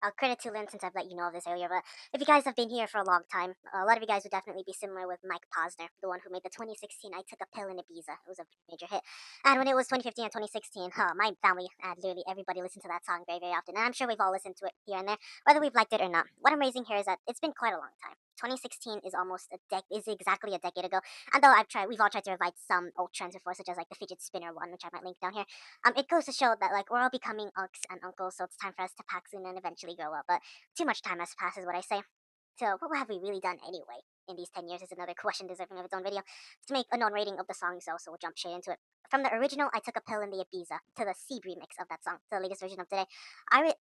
I'll credit to Lynn since I've let you know of this earlier, but if you guys have been here for a long time, a lot of you guys would definitely be similar with Mike Posner, the one who made the 2016 I Took a Pill in Ibiza. It was a major hit. And when it was 2015 and 2016, my family and literally everybody listened to that song very, very often. And I'm sure we've all listened to it here and there, whether we've liked it or not. What I'm raising here is that it's been quite a long time. 2016 is is exactly a decade ago. And though we've all tried to revive some old trends before, such as like the fidget spinner one, which I might link down here. It goes to show that like we're all becoming unks and uncles, so it's time for us to pack soon and eventually grow up. But too much time has passed, is what I say. So what have we really done anyway? In these 10 years is another question deserving of its own video. To make a known rating of the songs though, so we'll jump straight into it. From the original I Took a Pill in the Ibiza to the Seed remix of that song, to the latest version of today,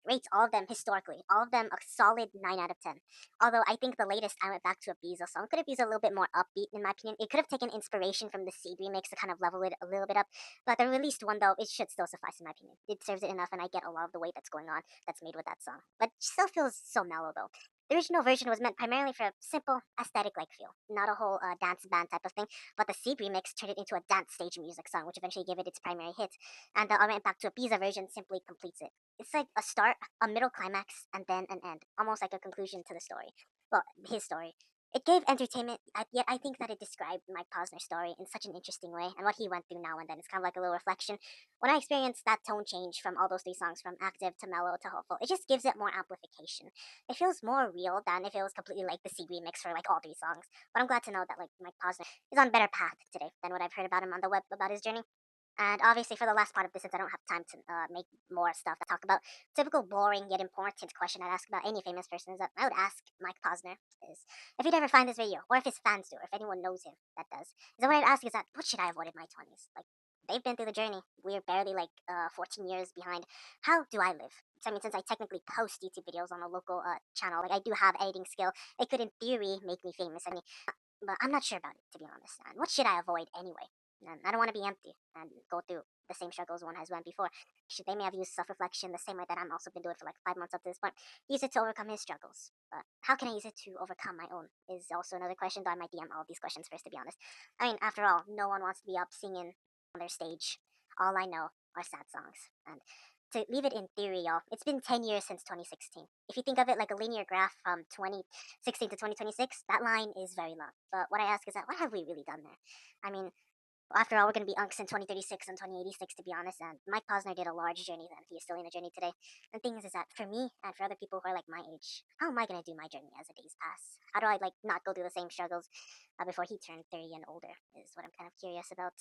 rate all of them historically, all of them a solid 9 out of 10. Although I think the latest I Went Back to Ibiza song could have used a little bit more upbeat in my opinion. It could have taken inspiration from the Seed remix to kind of level it a little bit up. But the released one though, it should still suffice in my opinion. It serves it enough and I get a lot of the weight that's going on that's made with that song. But it still feels so mellow though. The original version was meant primarily for a simple, aesthetic-like feel, not a whole dance band type of thing, but the Seed remix turned it into a dance stage music song, which eventually gave it its primary hit, and the I Went Back to Ibiza version simply completes it. It's like a start, a middle climax, and then an end, almost like a conclusion to the story. Well, his story. It gave entertainment, yet I think that it described Mike Posner's story in such an interesting way, and what he went through now and then. It's kind of like a little reflection. When I experienced that tone change from all those three songs, from active to mellow to hopeful, it just gives it more amplification. It feels more real than if it was completely like the C remix for like all three songs. But I'm glad to know that like Mike Posner is on better path today than what I've heard about him on the web about his journey. And obviously, for the last part of this, since I don't have time to make more stuff to talk about, typical boring yet important question I'd ask about any famous person is that I would ask Mike Posner is if he'd ever find this video, or if his fans do, or if anyone knows him that does. Is that what I'd ask is that what should I avoid in my 20s? Like they've been through the journey. We're barely like 14 years behind. How do I live? So, I mean, since I technically post YouTube videos on a local channel, like I do have editing skill, it could in theory make me famous. I mean, but I'm not sure about it, to be honest. And what should I avoid anyway? And I don't want to be empty and go through the same struggles one has went before. They may have used self-reflection the same way that I'm also been doing for like 5 months up to this point. Use it to overcome his struggles. But how can I use it to overcome my own is also another question, though I might DM all of these questions first, to be honest. I mean, after all, no one wants to be up singing on their stage. All I know are sad songs. And to leave it in theory, y'all, it's been 10 years since 2016. If you think of it like a linear graph from 2016 to 2026, that line is very long. But what I ask is that, what have we really done there? I mean, after all, we're going to be unks in 2036 and 2086, to be honest, and Mike Posner did a large journey then. He is still in a journey today. And the thing is that for me and for other people who are like my age, how am I going to do my journey as the days pass? How do I like not go through the same struggles before he turned 30 and older is what I'm kind of curious about.